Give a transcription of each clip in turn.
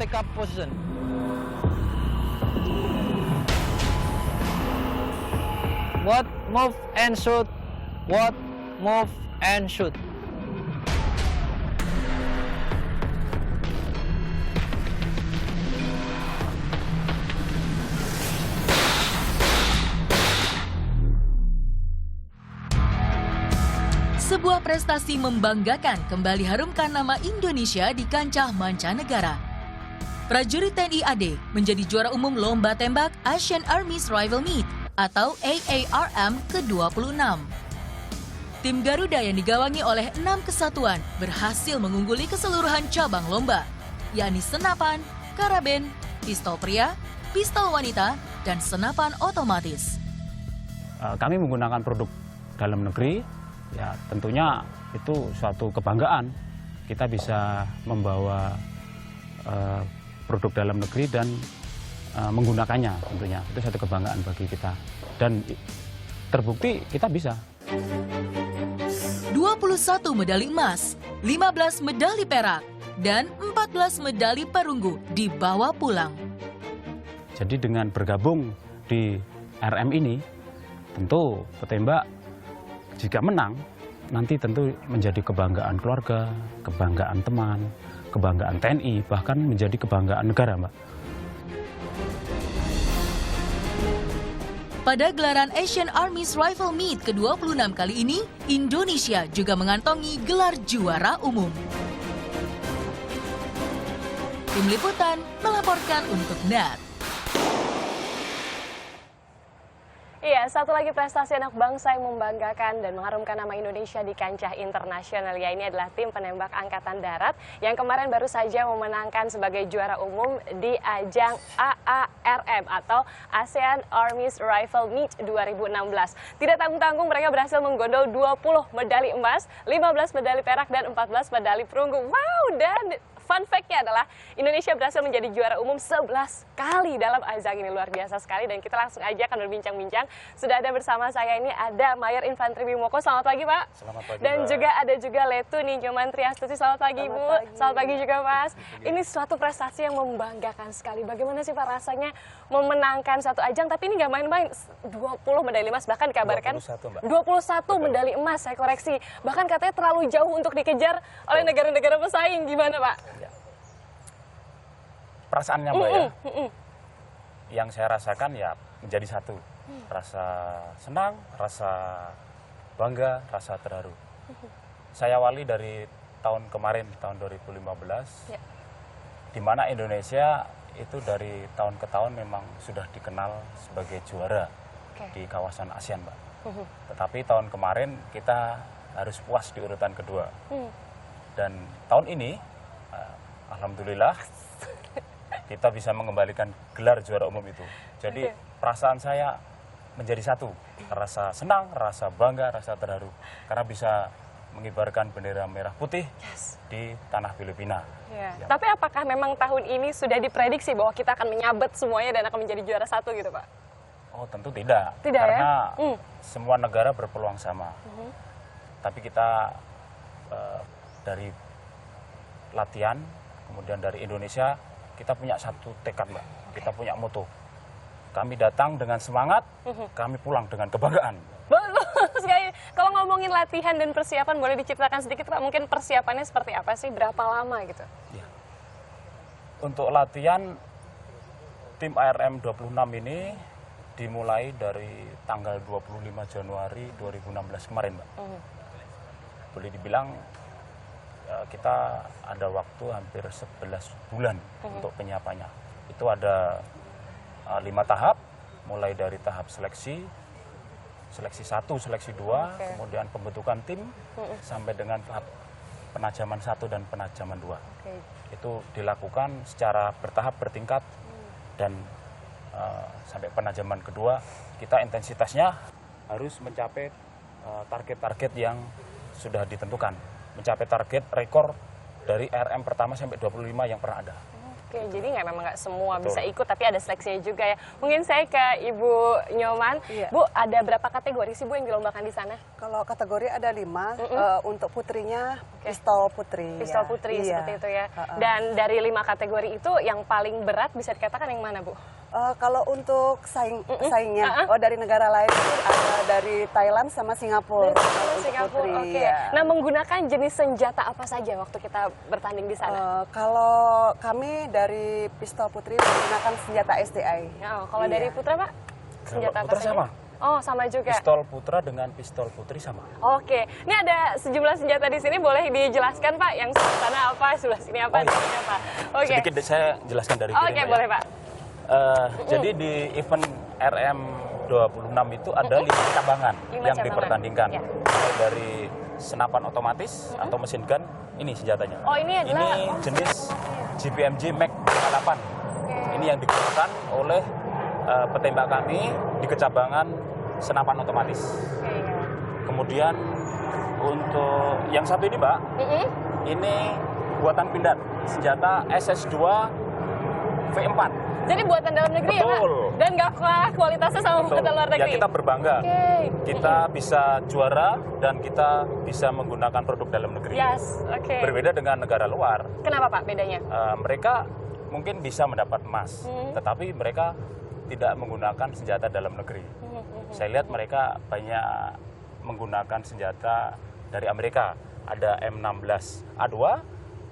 take up position. What, move and shoot. What, move and shoot. Sebuah prestasi membanggakan kembali harumkan nama Indonesia di kancah mancanegara. Prajurit TNI AD menjadi juara umum Lomba Tembak Asian Army's Rival Meet atau AARM ke-26. Tim Garuda yang digawangi oleh 6 kesatuan berhasil mengungguli keseluruhan cabang lomba, yakni senapan, karaben, pistol pria, pistol wanita, dan senapan otomatis. Kami menggunakan produk dalam negeri. Ya tentunya itu suatu kebanggaan kita bisa membawa produk dalam negeri dan menggunakannya tentunya. Itu suatu kebanggaan bagi kita dan terbukti kita bisa. 21 medali emas, 15 medali perak, dan 14 medali perunggu dibawa pulang. Jadi dengan bergabung di RM ini tentu petembak jika menang, nanti tentu menjadi kebanggaan keluarga, kebanggaan teman, kebanggaan TNI, bahkan menjadi kebanggaan negara, Mbak. Pada gelaran Asian Army's Rifle Meet ke-26 kali ini, Indonesia juga mengantongi gelar juara umum. Tim Liputan melaporkan untuk NET. Iya, satu lagi prestasi anak bangsa yang membanggakan dan mengharumkan nama Indonesia di kancah internasional. Ya, ini adalah tim penembak Angkatan Darat yang kemarin baru saja memenangkan sebagai juara umum di ajang AARM atau ASEAN Army's Rifle Meet 2016. Tidak tanggung-tanggung mereka berhasil menggondol 20 medali emas, 15 medali perak dan 14 medali perunggu. Wow, dan fun fact-nya adalah Indonesia berhasil menjadi juara umum 11 kali dalam ajang ini. Luar biasa sekali dan kita langsung aja akan berbincang-bincang. Sudah ada bersama saya ini ada Mayor Infantri Bimoko. Selamat pagi, Pak. Selamat pagi, dan Mbak. juga ada juga Letu Ninjoman Triastuti. Selamat pagi, Bu. Selamat pagi juga, Mas. Ini suatu prestasi yang membanggakan sekali. Bagaimana sih Pak rasanya memenangkan satu ajang tapi ini nggak main-main. 20 medali emas bahkan dikabarkan 21, Mbak. 21 medali emas, saya koreksi. Bahkan katanya terlalu jauh untuk dikejar oleh negara-negara pesaing. Gimana, Pak? Perasaannya, Mbak, ya. Yang saya rasakan ya menjadi satu. Rasa senang, rasa bangga, rasa terharu. Saya awali dari tahun kemarin, tahun 2015, di mana Indonesia itu dari tahun ke tahun memang sudah dikenal sebagai juara di kawasan ASEAN, Mbak. Tetapi tahun kemarin kita harus puas di urutan kedua. Dan tahun ini, alhamdulillah, kita bisa mengembalikan gelar juara umum itu. Jadi perasaan saya menjadi satu, rasa senang, rasa bangga, rasa terharu. Karena bisa mengibarkan bendera merah putih di tanah Filipina. Ya. Tapi apakah memang tahun ini sudah diprediksi bahwa kita akan menyabet semuanya dan akan menjadi juara satu gitu, Pak? Oh tentu tidak. Tidak, karena ya? semua negara berpeluang sama. Tapi kita dari latihan, kemudian dari Indonesia, kita punya satu tekad, Mbak. Kita punya moto. Kami datang dengan semangat, kami pulang dengan kebanggaan. Betul sekali. Kalau ngomongin latihan dan persiapan, boleh diceritakan sedikit, Pak? Mungkin persiapannya seperti apa sih? Berapa lama gitu? Ya. Untuk latihan, tim ARM 26 ini dimulai dari tanggal 25 Januari 2016 kemarin, Mbak. Boleh dibilang kita ada waktu hampir 11 bulan untuk penyiapannya. Itu ada 5 tahap, mulai dari tahap seleksi 1, seleksi 2, kemudian pembentukan tim, sampai dengan tahap penajaman 1 dan penajaman 2. Itu dilakukan secara bertahap, bertingkat, dan sampai penajaman kedua, kita intensitasnya harus mencapai target-target yang sudah ditentukan. Mencapai target rekor dari RM pertama sampai 25 yang pernah ada. Oke, jadi memang nggak semua Betul. bisa ikut, tapi ada seleksinya juga ya. Mungkin saya ke Ibu Nyoman. Iya. Bu, ada berapa kategori sih Bu yang dilombakan di sana? Kalau kategori ada 5, untuk putrinya Oke. pistol putri. Pistol ya. putri Iya. seperti itu ya. Ha-ha. Dan dari 5 kategori itu yang paling berat bisa dikatakan yang mana Bu? Kalau untuk saingnya, dari negara lain ada dari Thailand sama Singapura. Dari Kalau untuk Singapura, putri, oke. ya. Nah, menggunakan jenis senjata apa saja waktu kita bertanding di sana? Kalau kami dari pistol putri menggunakan senjata STI. Oh, kalau dari Iya. Putra Pak? Senjata Kalau apa Putra saja? sama. Oh, sama juga. Pistol putra dengan pistol putri sama. Oke, ini ada sejumlah senjata di sini, boleh dijelaskan Pak? Yang sebelah sana apa, sebelah sini apa, Oh, iya. di sini apa? Oke. Sedikit saya jelaskan dari Oke, kiri, Mbak, ya. boleh Pak. Jadi di event RM26 itu ada 5 cabangan 5 yang cabangan. dipertandingkan. Ya. Mulai dari senapan otomatis atau mesin gun, ini senjatanya. Oh, ini adalah jenis GPMG Mag 58. Ini yang digunakan oleh petembak kami di kecabangan senapan otomatis. Oke, ya. Kemudian untuk yang satu ini, Mbak, ini buatan pindad, senjata SS2 V4. Jadi buatan dalam negeri ya Pak? Betul. Dan nggak kalah kualitasnya sama Betul. buatan luar Ya, negeri? kita berbangga. Oke. Kita bisa juara dan kita bisa menggunakan produk dalam negeri. Yes, oke. Berbeda dengan negara luar, Kenapa Pak bedanya? mereka mungkin bisa mendapat emas, tetapi mereka tidak menggunakan senjata dalam negeri. Saya lihat mereka banyak menggunakan senjata dari Amerika. Ada M16A2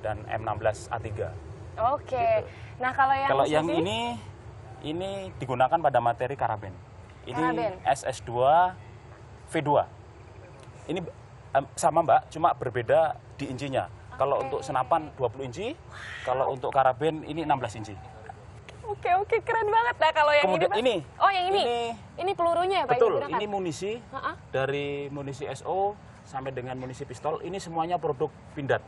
dan M16A3. Oke. Nah, kalau yang Yang sini? ini digunakan pada materi karaben. Ini Karaben. SS2 V2. Ini sama Mbak, cuma berbeda di incinya. Kalau untuk senapan 20 inci, kalau untuk karaben ini 16 inci. Oke, keren banget. Nah, kalau yang Kemudian ini, ini. Pak? Oh, yang ini? Ini pelurunya ya Pak yang Betul, digunakan? ini munisi Ha-ha. dari munisi SO sampai dengan munisi pistol. Ini semuanya produk pindad,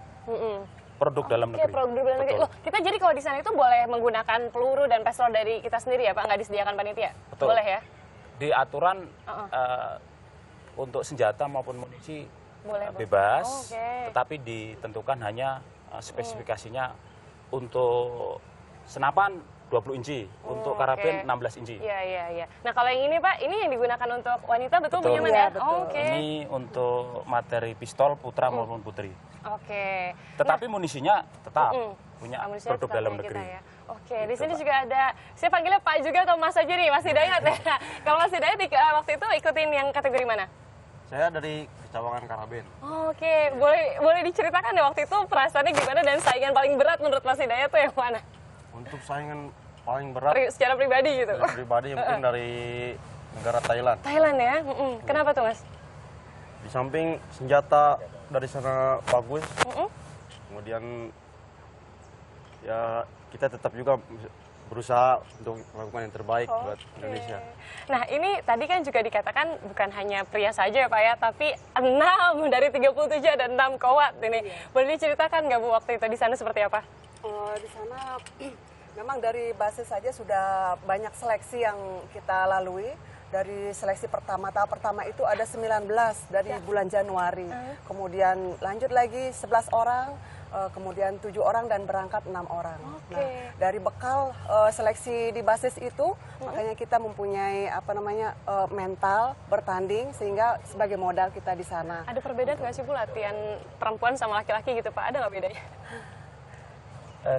produk dalam Oke, negeri. produk dalam negeri. Betul. Loh, kita jadi kalau di sana itu boleh menggunakan peluru dan pistol dari kita sendiri ya Pak? Nggak disediakan panitia? Betul. Boleh ya? Di aturan untuk senjata maupun munisi Boleh, Bu. bebas, Oke. tetapi ditentukan hanya spesifikasinya untuk senapan 20 inci, untuk karaben oke. 16 inci. Iya. Nah, kalau yang ini Pak, ini yang digunakan untuk wanita, betul Bu Betul. Nyoman Iya, ya? betul. Oke. Ini untuk materi pistol putra maupun putri. Oke. Tetapi munisinya tetap punya Amunisinya produk tetap dalam punya kita negeri. ya. Oke, di Gitu, sini Pak. juga ada, saya panggilnya Pak juga atau Mas aja nih, Mas Hidayat ya. Kalau Mas Hidayat waktu itu ikutin yang kategori mana? Saya dari Kecabangan Karaben. Oke, boleh diceritakan ya waktu itu perasaannya gimana dan saingan paling berat menurut Mas Hidayat tuh yang mana? Untuk saingan paling berat Secara pribadi gitu. dari pribadi mungkin dari negara Thailand. Thailand ya? Kenapa tuh Mas? Di samping senjata dari sana bagus, kemudian ya kita tetap juga berusaha untuk melakukan yang terbaik buat Indonesia. Nah, ini tadi kan juga dikatakan bukan hanya pria saja ya Pak ya, tapi 6 dari 37 ada 6 kowat ini. Boleh diceritakan nggak Bu waktu itu di sana seperti apa? Di sana memang dari basis saja sudah banyak seleksi yang kita lalui. Dari seleksi pertama, tahap pertama itu ada 19 dari bulan Januari. Kemudian lanjut lagi 11 orang, kemudian 7 orang dan berangkat 6 orang. Nah, dari bekal seleksi di basis itu, makanya kita mempunyai mental bertanding sehingga sebagai modal kita di sana. Ada perbedaan nggak sih Bu latihan perempuan sama laki-laki gitu Pak? Ada nggak bedanya?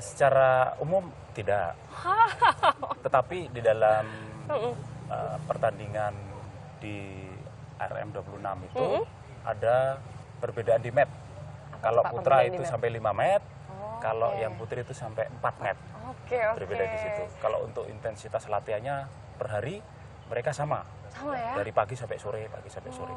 Secara umum tidak, tetapi di dalam pertandingan di RM26 itu ada perbedaan di met. Kalau Pak, putra perbedaan di itu met? sampai 5 met, kalau yang putri itu sampai 4 met. Oke. Berbeda di situ. Kalau untuk intensitas latihannya per hari mereka sama. Sama ya? Dari pagi sampai sore, pagi sampai sore.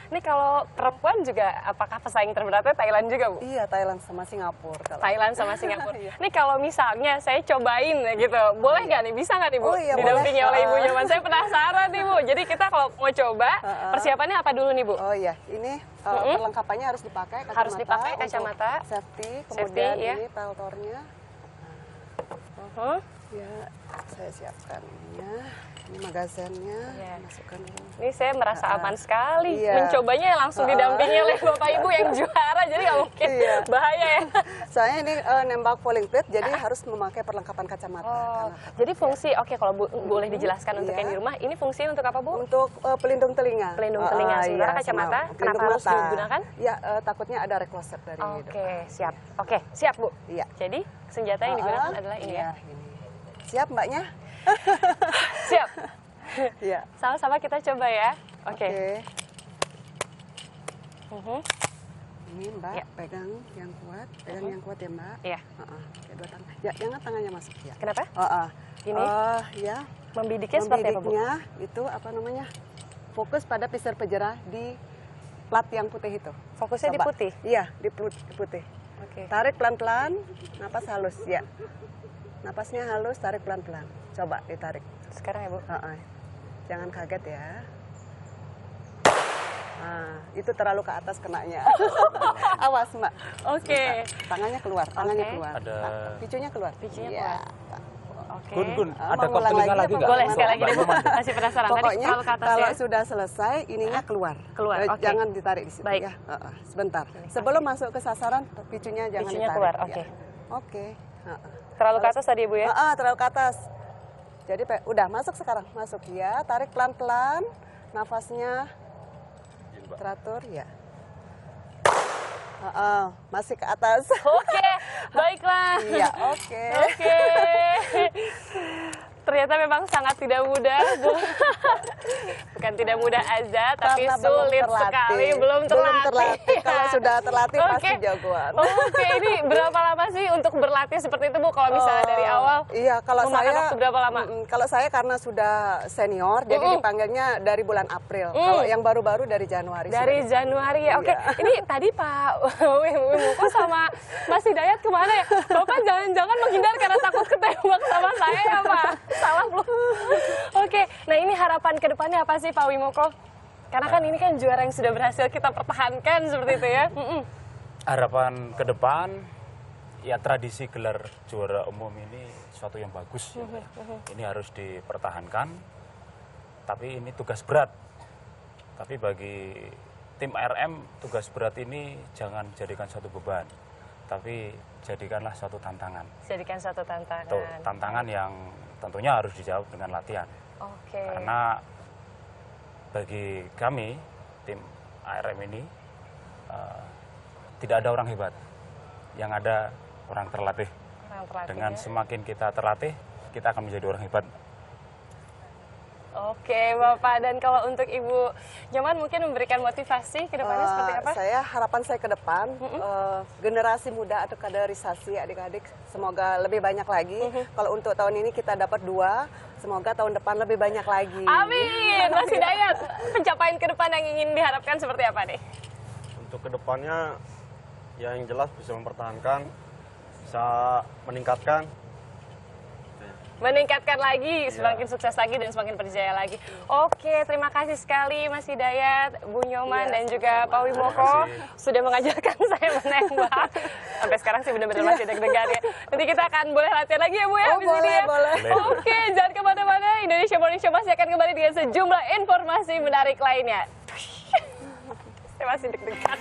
Ini kalau perempuan juga, apakah pesaing terberatnya Thailand juga Bu? Iya, Thailand sama Singapura. Thailand sama Singapura. Ini kalau misalnya saya cobain gitu, boleh nggak nih? Bisa nggak nih Bu? Oh iya, Didampingi boleh. oleh Ibu Nyoman. Saya penasaran nih Bu. Jadi kita kalau mau coba, persiapannya apa dulu nih Bu? Oh iya, ini perlengkapannya harus dipakai kacamata. Harus dipakai untuk kacamata. Safety, Safety, kemudian ya. ini peltornya. Uh-huh. Ya, saya siapkan ininya. Ini magazennya, Iya. masukkan dulu. Ini saya merasa aman sekali. Iya. Mencobanya langsung didampingi oleh Bapak Ibu yang juara, jadi nggak mungkin Iya. bahaya ya. Soalnya ini nembak polling plate, jadi harus memakai perlengkapan kacamata. Oh, Karena- jadi fungsi, oke kalau boleh dijelaskan untuk Iya. yang di rumah, ini fungsinya untuk apa Bu? Untuk pelindung telinga. Pelindung telinga. Sementara iya, kacamata, sama kenapa pelindung harus mata. digunakan? Ya, takutnya ada rekloset dari Oke, siap. Oke, siap Bu. Iya. Jadi senjata yang digunakan adalah ini ya. Ini. Siap mbaknya? Siap. Iya. Sama-sama kita coba ya. Oke. Mhm. Ini mbak, Ya. pegang yang kuat yang kuat ya mbak. Iya. Kayak dua tangan. Ya, jangan tangannya masuk ya. Kenapa? Ini? Ya. Membidiknya seperti apa Bu? Membidiknya itu apa namanya? Fokus pada pisar pejera di plat yang putih itu. Fokusnya di Coba. putih? Iya, di putih. Oke. Tarik pelan-pelan, napas halus ya. Napasnya halus, tarik pelan-pelan. Coba ditarik. Sekarang ya Bu. Jangan kaget ya. Nah, itu terlalu ke atas kenanya. Awas mbak. Oke. Tangannya keluar, tangannya Oke. keluar. Ada Picunya keluar. Picunya Iya. Oke. Gun, Ah, ada mau kop ngulang telinga lagi lagi apa nggak? Boleh Mbak sekali lagi deh Bu. Nyoman. Masih penasaran. Tadi Pokoknya terlalu ke atas kalau ya. sudah selesai, ininya keluar. Keluar, oke. Jangan ditarik di situ Baik. ya. Sebentar. Sebelum masuk ke sasaran, picunya jangan Picunya ditarik. keluar, ya. oke. Oke. Terlalu ke atas tadi ya Bu ya. Terlalu ke atas. Jadi udah masuk sekarang, masuk ya. Tarik pelan-pelan, nafasnya teratur ya. Masih ke atas. Oke, baiklah. Iya, oke. Oke. Ternyata memang sangat tidak mudah, Bu. Bukan tidak mudah aja, tapi Karena sulit belum terlatih. sekali, belum terlatih. Kalau sudah terlatih pasti Oke. jagoan. Oke, ini berapa lama sih untuk berlatih seperti itu, Bu? Kalau misalnya dari awal, Iya, kalau memakan saya waktu berapa lama? Kalau saya karena sudah senior, jadi dipanggilnya dari bulan April. Kalau yang baru-baru dari Januari. Dari sudah. Januari ya. Oke, Iya. ini tadi Pak Wimuko sama Mas Hidayat kemana ya? Bapak jangan-jangan menghindar karena takut ketembak sama saya ya Pak? Salah belum? Oke, nah ini harapan ke depannya apa sih Pak Wimuko? Karena kan ini kan juara yang sudah berhasil kita pertahankan seperti itu ya. Harapan ke depan, ya tradisi gelar juara umum ini suatu yang bagus. Ya, Mbak. Ini harus dipertahankan, tapi ini tugas berat. Tapi bagi tim RM, tugas berat ini jangan jadikan satu beban, tapi jadikanlah suatu tantangan. Jadikan satu tantangan. Tuh, tantangan yang tentunya harus dijawab dengan latihan. Oke. Karena bagi kami, tim ARM ini, tidak ada orang hebat. Yang ada orang terlatih. Orang terlatih Dengan ya. semakin kita terlatih, kita akan menjadi orang hebat. Oke Bapak, dan kalau untuk Ibu Nyoman mungkin memberikan motivasi ke depannya seperti apa? Harapan saya ke depan, generasi muda atau kaderisasi adik-adik semoga lebih banyak lagi. Kalau untuk tahun ini kita dapat 2, semoga tahun depan lebih banyak lagi. Amin, Mas Hidayat. Pencapaian ke depan yang ingin diharapkan seperti apa nih? Untuk kedepannya, ya yang jelas bisa mempertahankan, bisa meningkatkan. Meningkatkan lagi, semakin sukses lagi dan semakin percaya lagi. Oke, terima kasih sekali Mas Hidayat, Bu Nyoman, dan juga Pak Wimoko sudah mengajarkan saya menembak. Sampai sekarang sih benar-benar masih deg-degan ya. Nanti kita akan boleh latihan lagi ya Bu ya, habis ini ya. Boleh. Oke, jangan kemana-mana. Indonesia Morning Show masih akan kembali dengan sejumlah informasi menarik lainnya. Saya masih deg-degan.